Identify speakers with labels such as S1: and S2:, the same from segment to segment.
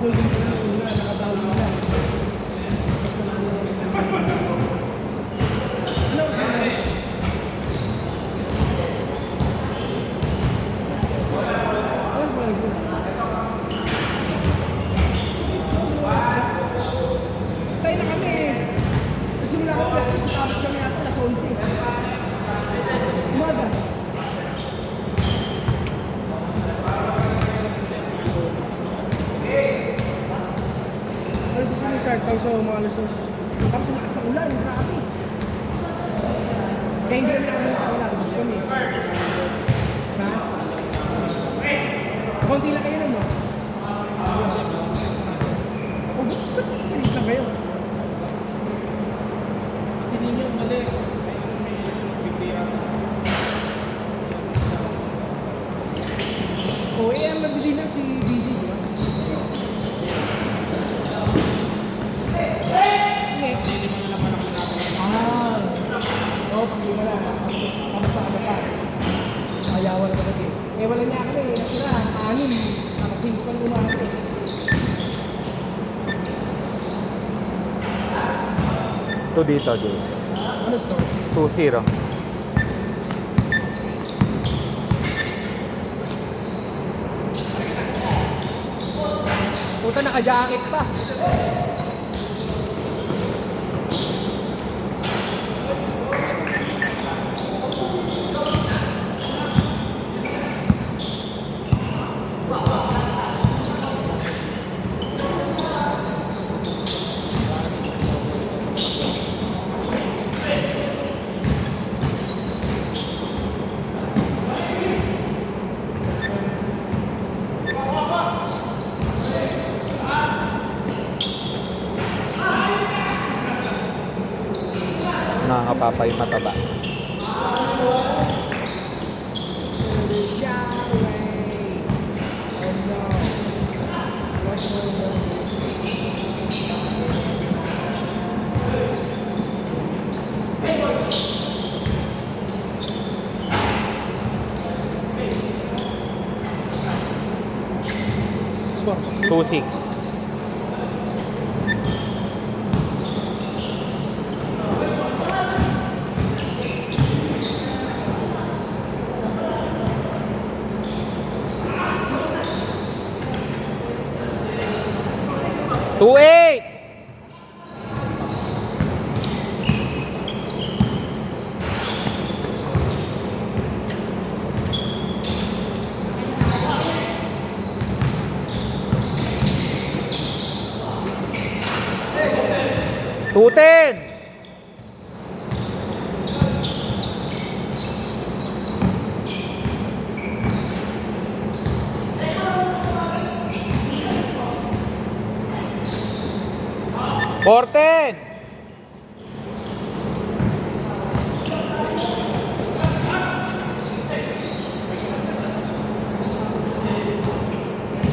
S1: Nakaholding ko na una, nakabawi na. Ano ang sana? Alas ba rin ko? Tayo na kami eh. Nagsimula ako alas 10, tapos kami natin alas 11. Umaga. Alas 10 yung start, tapos mga alas 11. Tapos lakas ng ulan, grabe. Kaya hindi kami nakakawala, tapos kami. Ha? Konti lang kayo lang, no? Oh, ba't salit lang kayo?
S2: Kasi ninyo mali.
S1: Oh, eh, ang nabili na si BD, di ba? Ah, oo, pag-iwa na. Tapos sa ano pa. Ayawan na talaga eh. Eh, wala niya kami. Natira, 6. Tapos 5 pang umahati.
S3: Ito dito, dito.
S1: Ano to?
S3: 2-0.
S1: Puta, naka-jacket pa.
S3: Nakakapapa yung mataba.
S1: Score.
S3: 2-6. Two eight. Two ten. Porten.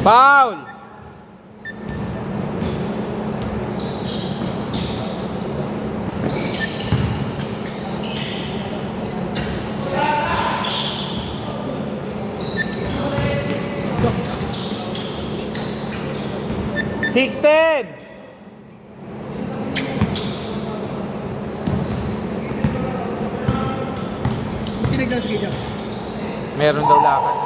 S3: Foul. Sixteen.
S1: Tinagdan si Gideon.
S3: Meron daw lakad.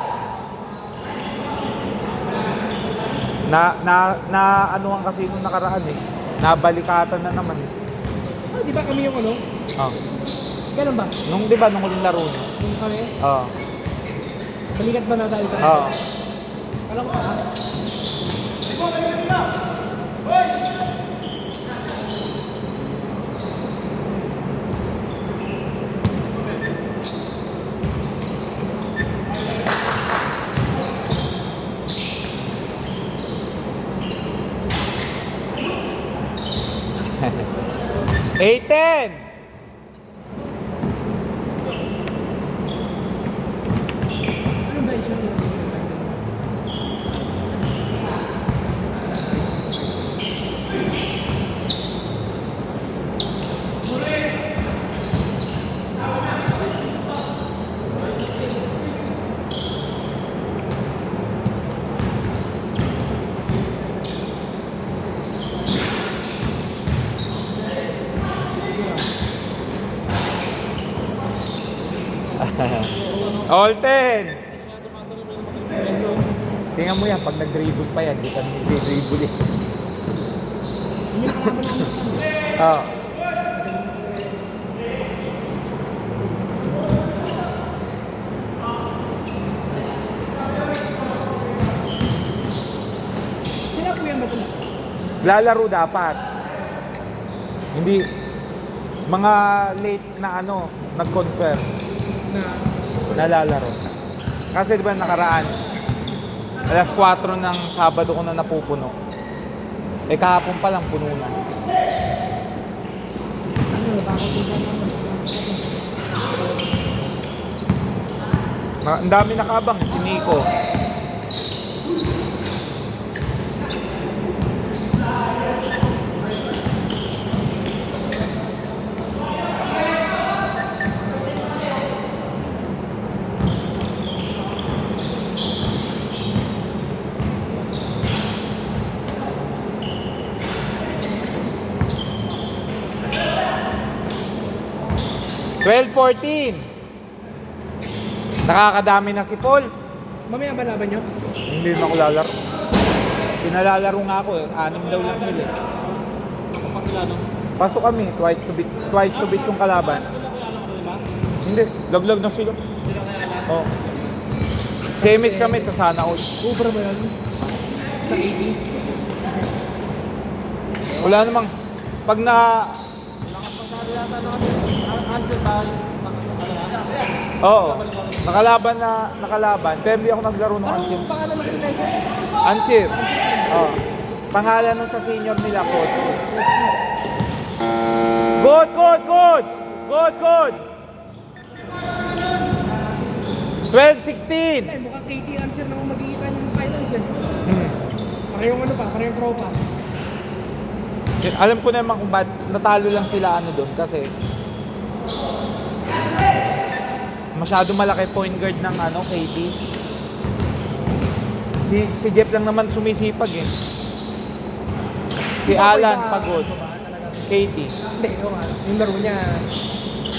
S3: Anuhan kasi nung nakaraan eh. Nabalikatan na naman eh.
S1: Ah, di ba kami yung ano?
S3: Oh.
S1: Ganun ba?
S3: Nung di ba nung huling laro niya?
S1: Yung kami?
S3: Oo.
S1: Balikat ba na tayo sa
S3: Oo.
S1: alam ko pa.
S3: Eight ten.
S1: Ano ba yung
S3: All 10. Tingnan mo yan, pag nag-dribble pa yan, di ka nag-dribble eh.
S1: Hindi na kalaban namin.
S3: Oo.
S1: Sila po yan ba ito?
S3: Lalaro dapat. Hindi. Mga late na ano, nag-confer.
S1: Na
S3: Nalalaro. Kasi di ba nakaraan, alas 4 ng Sabado ko na napupuno. Eh kahapon pa lang puno na.
S1: ano, natakot din siya naman.
S3: Ang dami nakabang, si Nico. $12-14. Nakakadami na si Paul.
S1: Mamaya ba laban nyo?
S3: Hindi na ako lalaro. Pinalalaro nga ako eh. 6 daw lang sila. Pasok kami. Twice to beat yung kalaban. Hindi. Laglag na sila. Oh. Semis kami sa Sana All.
S1: Ubra ba yan? Sa 80?
S3: Wala namang. Pag na... Oo. Nakalaban. Pero hindi ako naglaro ng Ansir.
S1: Ang pangalan mo rin tayo?
S3: Ansir. Oo. Pangalan nun sa senior nila, coach. Good! 12-16.
S1: Eh, mukhang KT answer na kung magiging yung finals eh. Parehong ano pa, parehong tropa.
S3: Alam ko naman kung ba't natalo lang sila ano doon kasi masyado malaki point guard ng ano, KT. Si Jeff lang naman sumisipag eh. Si Alan pagod. KT.
S1: Hindi, yung laro niya,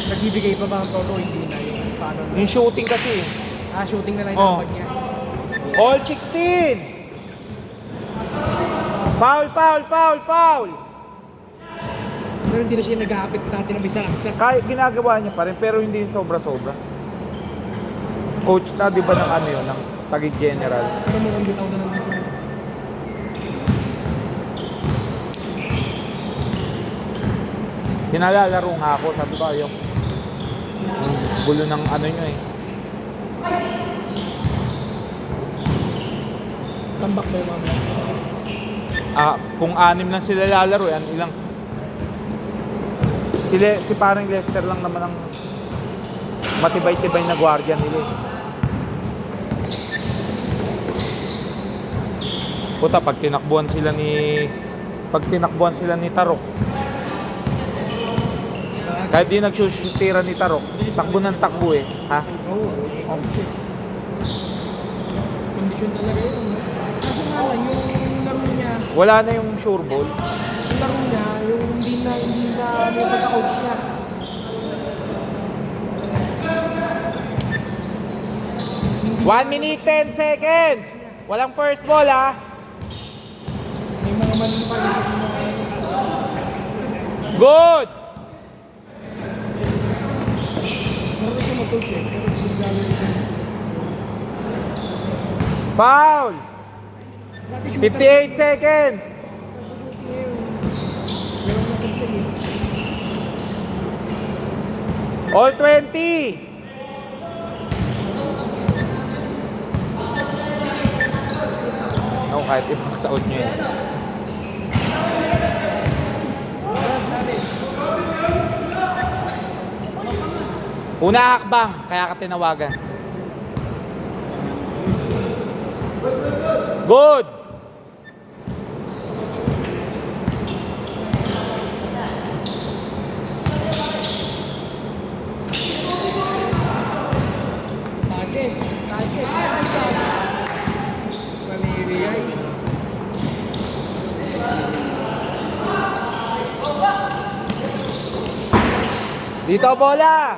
S1: nagbibigay pa ba ang solo, hindi na yung paano.
S3: Yung shooting kasi eh.
S1: Shooting na lang
S3: Oh.
S1: yung niya.
S3: All 16! Foul!
S1: Pero hindi na siya nag-aapit natin ng isa.
S3: Kahit ginagawa niya pa rin, pero hindi yung sobra-sobra. Coach na, di ba ng ano yun, ng Taguig Generals.
S1: Pero mukhang bitaw na lang dito.
S3: Pinalalaro nga ako, sabi ko ayaw. Gulo ng ano nyo eh.
S1: Tambak ba yung mamaya?
S3: Kung 6 lang sila lalaro, yan ilang. Si parang Lester lang naman ang matibay-tibay na gwardiya nila eh. Puta, pag tinakbuhan sila ni Tarok, kahit di nagsusutira ni Tarok, takbo ng takbo eh. Ha?
S1: Oo. Kondisyon talaga yun. Kaso nga lang, yung laro niya,
S3: Wala na yung sure ball.
S1: yung laro niya, yung hindi na may pagka-coach niya.
S3: One minute, 10 seconds! Walang first ball ha?
S1: May mga mali pa rin yung mga
S3: Good!
S1: laro siya mag-coach eh. Pero hindi gagawin siya.
S3: Foul!
S1: Dati shooter.
S3: 58 seconds!
S1: Meron na control eh.
S3: All 20! No, kahit ipaksaot nyo yan. Una hakbang, kaya ka tinawagan. Good!
S1: Target. Maniriyay.
S3: Dito bola!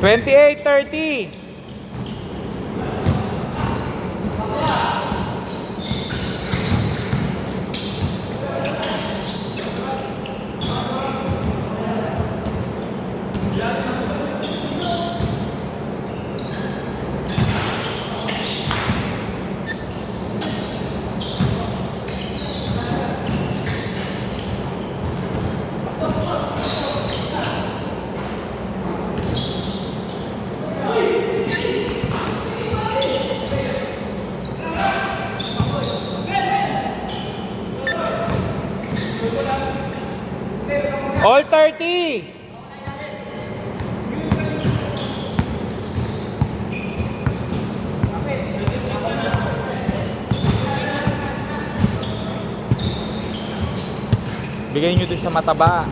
S3: 28-30. All 30. Bigay nyo din sa mataba.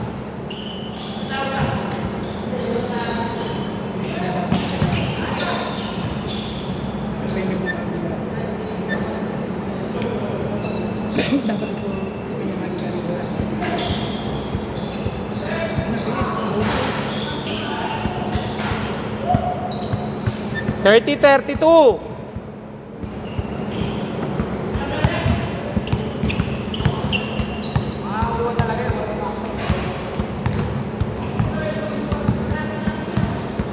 S1: Dapat ito sa kanya mali.
S3: 30-32.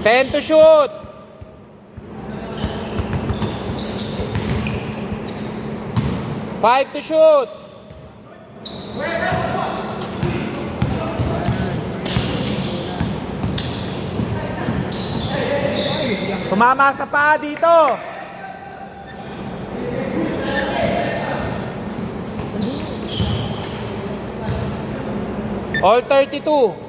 S3: Ten to shoot. Five to shoot. Tumama sa paa dito. All 32.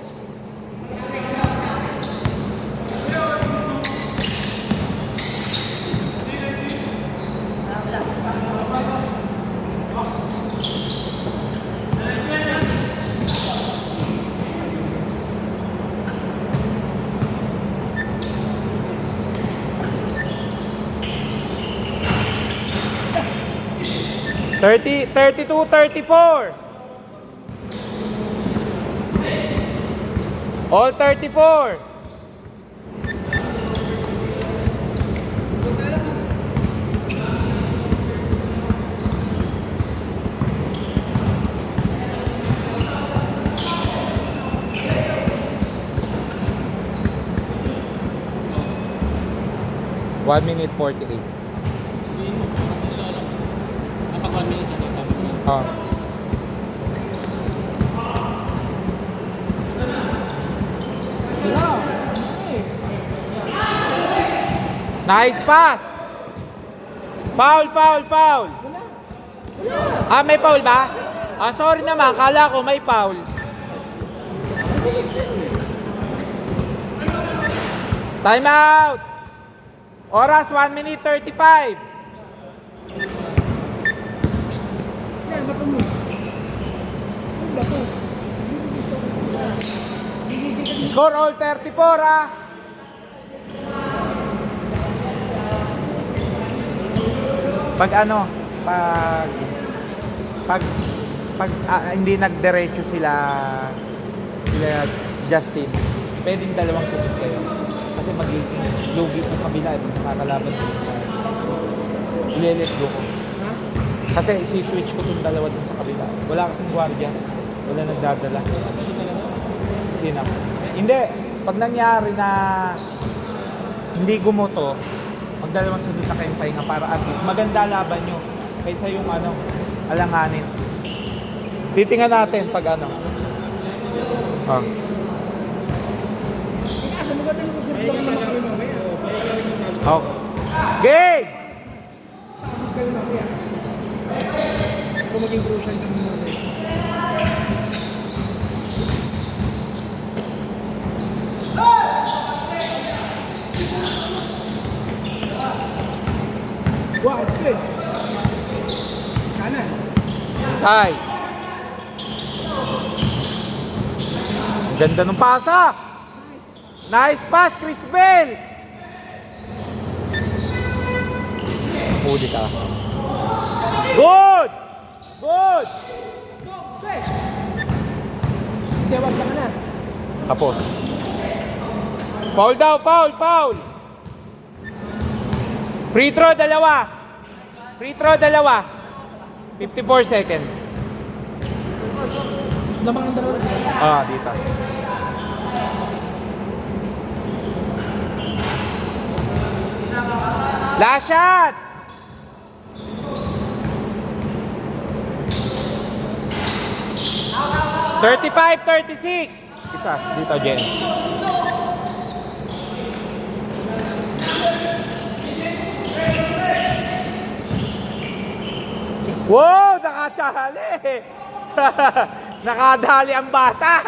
S3: Thirty, 32, 34. All 34. One minute 48. Oh. Nice pass. Foul, foul, foul. Ah, may foul ba? Ah, sorry naman. Kala ko may foul. Time out. Oras 1 minute 35. Score all 34 ah. Pag hindi nagdiretso sila Justin, pwedeng dalawang sunod kayo. Kasi magiging lugi ng kabila, nakakalaban ko. Ile-let go ko. Kasi si-switch ko itong dalawa dun sa kabila. Wala kasing gwardiya. Wala nagdadala. Sino? Hindi. Pag nangyari na hindi gumoto, magdalawang sunod na kayong pahinga para at least maganda laban nyo kaysa yung alanganin. Titingnan natin pag Oh. Oh. Game!
S1: Kung maging crucial ka muna. Wow, it's good. Kanan.
S3: Tay. Ganda ng pasa. Nice pass, Chris Bell. Huli ka. Good! Good!
S1: Sewag ka na.
S3: Tapos. Foul daw, foul. Free throw, dalawa. 54 seconds.
S1: Lamang ng dalawa.
S3: Dito. Last shot! $35, 36. Isa, dito, Jen. Wow, nakachali. Nakadali ang bata.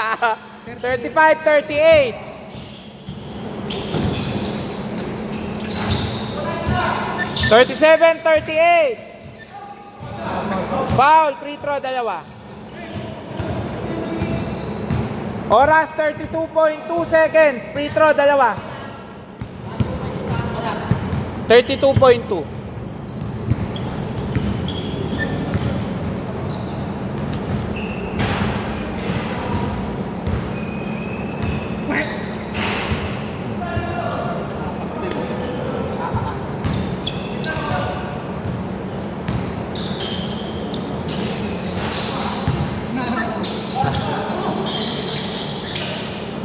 S3: 35, 38. 37, 38. Foul, free throw, dalawa. Oras, 32.2 seconds. Free throw, dalawa. 32.2.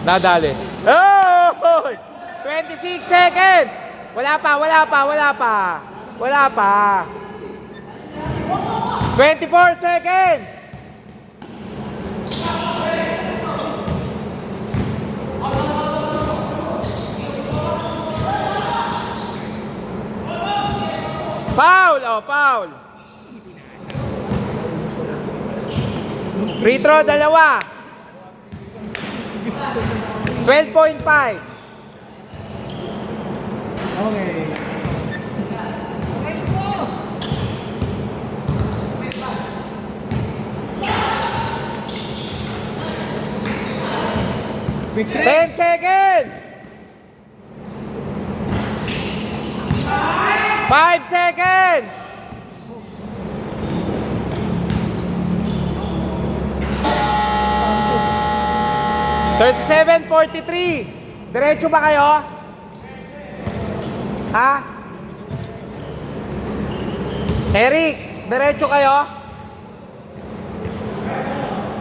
S3: Nadali. Oh! 26 seconds! Wala pa. 24 seconds! Foul! Free throw, dalawa. 12.5.
S1: Okay. Quick
S3: 10 seconds. 5 seconds. 37:43. Diretso ba kayo? Ha? Eric, diretso kayo?